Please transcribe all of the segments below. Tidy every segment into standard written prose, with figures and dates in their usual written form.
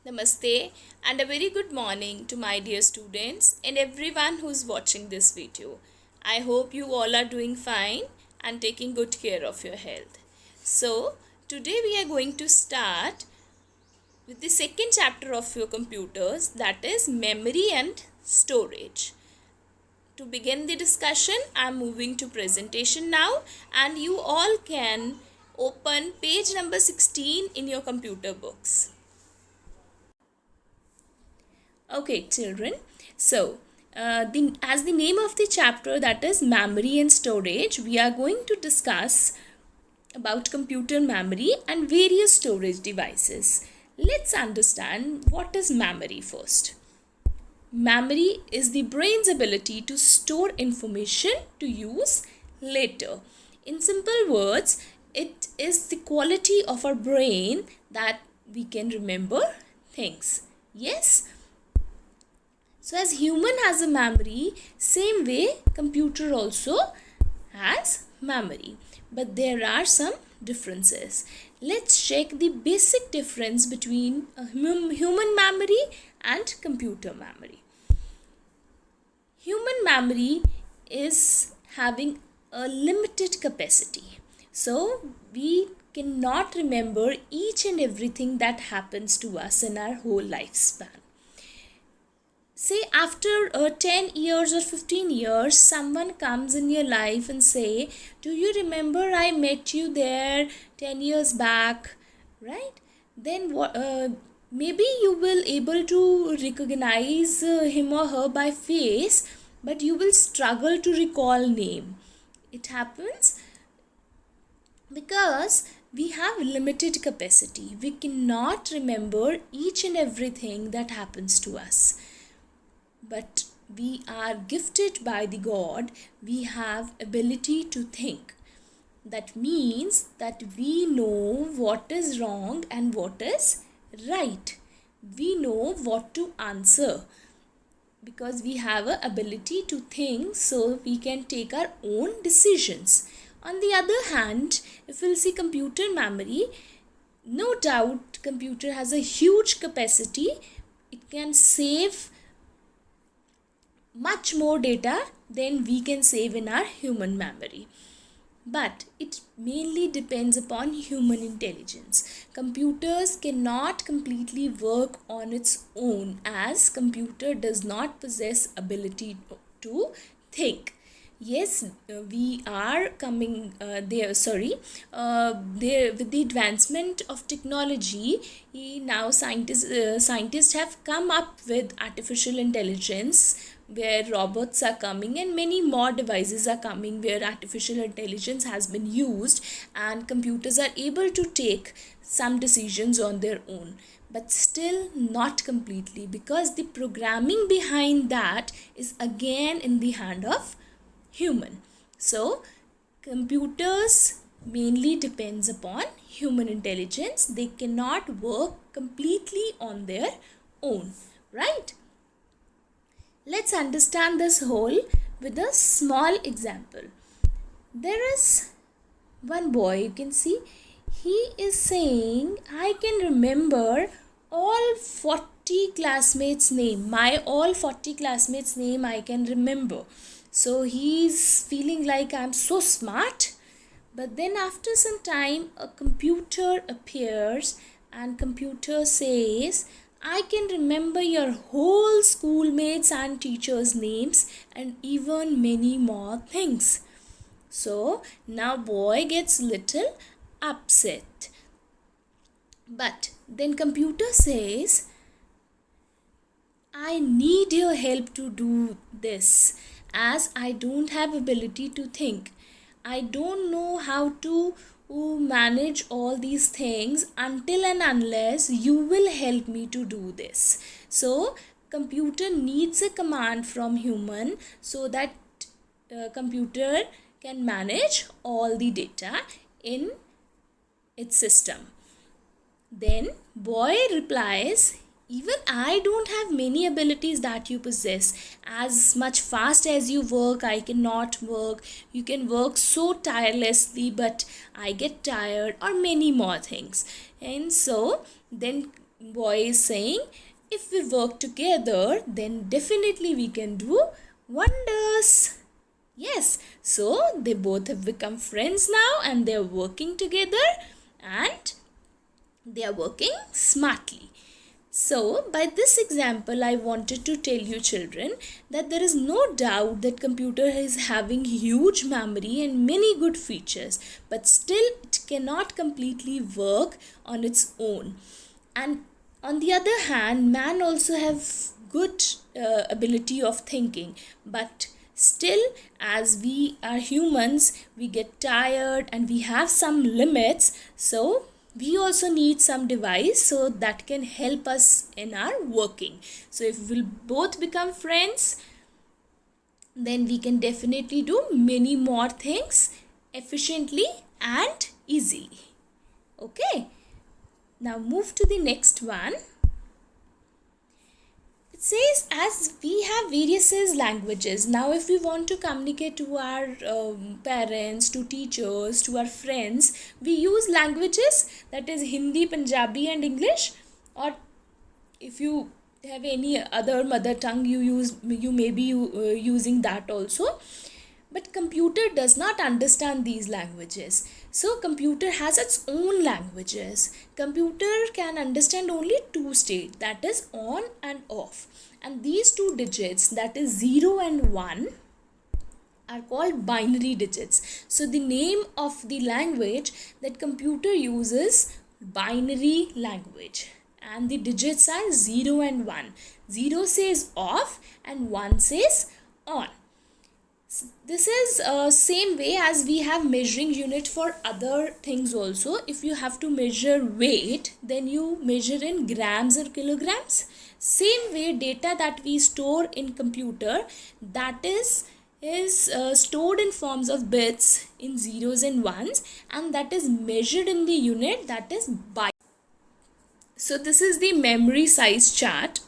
Namaste and a very good morning to my dear students and everyone who's watching this video. I hope you all are doing fine and taking good care of your health. So, today we are going to start with the second chapter of your computers, that is memory and storage. To begin the discussion, I am moving to presentation now and you all can open page number 16 in your computer books. Okay, children. So, as the name of the chapter, that is memory and storage, we are going to discuss about computer memory and various storage devices. Let's understand what is memory first. Memory is the brain's ability to store information to use later. In simple words, it is the quality of our brain that we can remember things. Yes? So as human has a memory, same way computer also has memory. But there are some differences. Let's check the basic difference between a human memory and computer memory. Human memory is having a limited capacity. So we cannot remember each and everything that happens to us in our whole lifespan. Say after 10 years or 15 years, someone comes in your life and say, do you remember I met you there 10 years back, right? Then maybe you will able to recognize him or her by face, but you will struggle to recall name. It happens because we have limited capacity. We cannot remember each and everything that happens to us. But we are gifted by the God. We have ability to think. That means that we know what is wrong and what is right. We know what to answer because we have a ability to think, so we can take our own decisions. On the other hand, if we'll see computer memory, no doubt computer has a huge capacity. It can save much more data than we can save in our human memory. But it mainly depends upon human intelligence. Computers cannot completely work on its own, as computer does not possess ability to think. Yes, we are coming there with the advancement of technology. Now scientists have come up with artificial intelligence, where robots are coming and many more devices are coming where artificial intelligence has been used and computers are able to take some decisions on their own, but still not completely, because the programming behind that is again in the hand of human. So computers mainly depends upon human intelligence. They cannot work completely on their own, right? Let's understand this whole with a small example. There is one boy, you can see, he is saying, I can remember all 40 classmates' name. My all 40 classmates' name I can remember. So he's feeling like I'm so smart. But then after some time, a computer appears and computer says, I can remember your whole schoolmates and teachers' names and even many more things. So now boy gets little upset. But then computer says, I need your help to do this, as I don't have ability to think. I don't know how to manage all these things until and unless you will help me to do this. So computer needs a command from human so that computer can manage all the data in its system. Then boy replies, even I don't have many abilities that you possess. As much fast as you work, I cannot work. You can work so tirelessly, but I get tired, or many more things. And so then boy is saying, if we work together, then definitely we can do wonders. Yes, so they both have become friends now and they are working together and they are working smartly. So, by this example, I wanted to tell you children that there is no doubt that computer is having huge memory and many good features, but still it cannot completely work on its own. And on the other hand, man also have good ability of thinking, but still, as we are humans, we get tired and we have some limits. So we also need some device so that can help us in our working. So if we'll both become friends, then we can definitely do many more things efficiently and easily. Okay, now move to the next one. It says, as we have various languages, now if we want to communicate to our parents, to teachers, to our friends, we use languages, that is Hindi, Punjabi and English. Or if you have any other mother tongue, you may be using that also. But computer does not understand these languages. So computer has its own languages. Computer can understand only two states, that is on and off. And these two digits, that is 0 and 1, are called binary digits. So the name of the language that computer uses, binary language. And the digits are 0 and 1. 0 says off and 1 says on. This is same way as we have measuring unit for other things also. If you have to measure weight, then you measure in grams or kilograms. Same way, data that we store in computer, that is stored in forms of bits in zeros and ones, and that is measured in the unit, that is byte. So this is the memory size chart.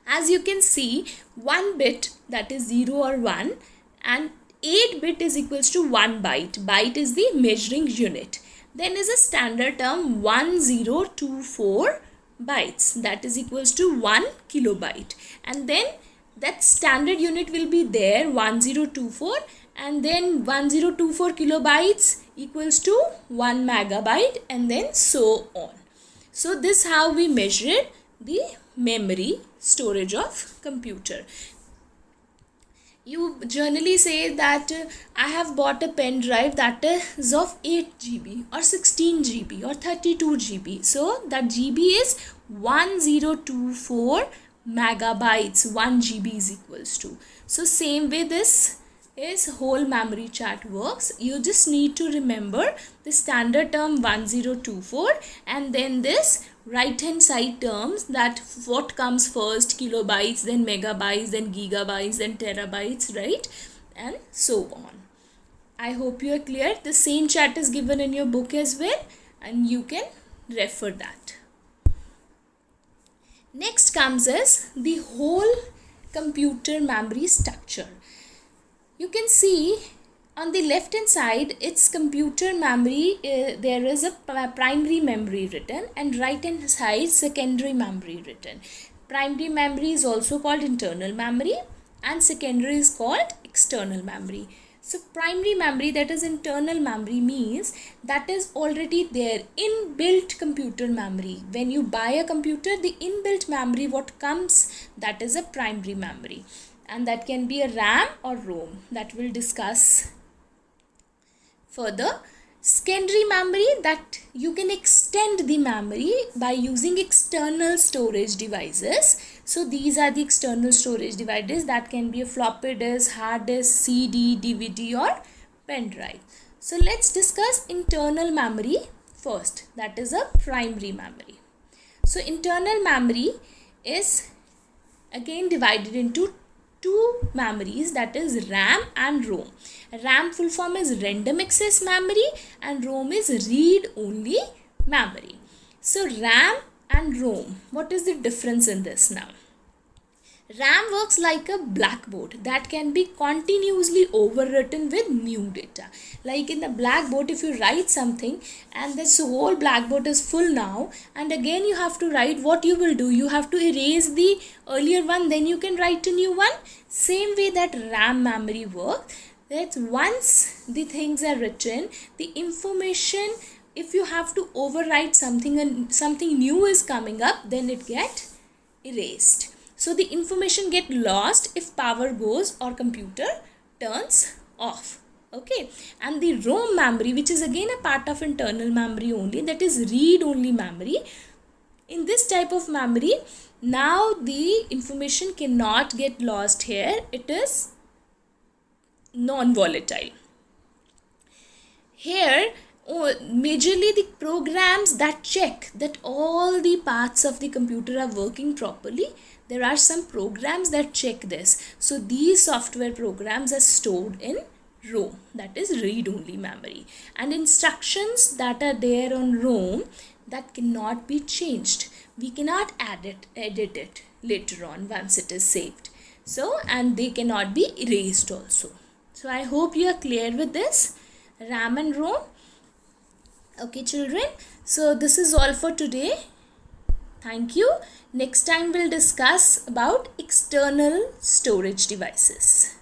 As you can see, 1 bit, that is 0 or 1, and 8 bit is equals to 1 byte. Byte is the measuring unit. Then is a standard term 1024 bytes, that is equals to 1 kilobyte. And then that standard unit will be there, 1024, and then 1024 kilobytes equals to 1 megabyte, and then so on. So this is how we measure the memory storage of computer. You generally say that I have bought a pen drive that is of 8 GB or 16 GB or 32 GB. So that GB is 1024 megabytes. 1 GB is equals to. So same way this is whole memory chart works. You just need to remember the standard term 1024 and then this right hand side terms, that what comes first, kilobytes, then megabytes, then gigabytes, then terabytes, right, and so on. I hope you are clear. The same chart is given in your book as well and you can refer that. Next comes as the whole computer memory structure. You can see on the left hand side, its computer memory, there is a primary memory written, and right hand side secondary memory written. Primary memory is also called internal memory and secondary is called external memory. So primary memory, that is internal memory, means that is already there, inbuilt computer memory. When you buy a computer, the inbuilt memory what comes, that is a primary memory, and that can be a RAM or ROM, that we'll discuss further. Secondary memory, that you can extend the memory by using external storage devices. So these are the external storage devices, that can be a floppy disk, hard disk, CD, DVD or pen drive. So let's discuss internal memory first, that is a primary memory. So internal memory is again divided into two memories, that is RAM and ROM. RAM full form is random access memory and ROM is read only memory. So RAM and ROM, what is the difference in this now? RAM works like a blackboard that can be continuously overwritten with new data. Like in the blackboard, if you write something and this whole blackboard is full now, and again you have to write, what you will do? You have to erase the earlier one, then you can write a new one. Same way that RAM memory works. That once the things are written, the information, if you have to overwrite something and something new is coming up, then it get erased. So the information get lost if power goes or computer turns off. Okay, and the ROM memory, which is again a part of internal memory only, that is read only memory. In this type of memory, now the information cannot get lost here. It is non-volatile. Here, majorly the programs that check that all the parts of the computer are working properly, there are some programs that check this. So these software programs are stored in ROM, that is read only memory, and instructions that are there on ROM that cannot be changed. We cannot edit it later on once it is saved. So, and they cannot be erased also. So I hope you are clear with this RAM and ROM. Okay children, so this is all for today. Thank you. Next time we'll discuss about external storage devices.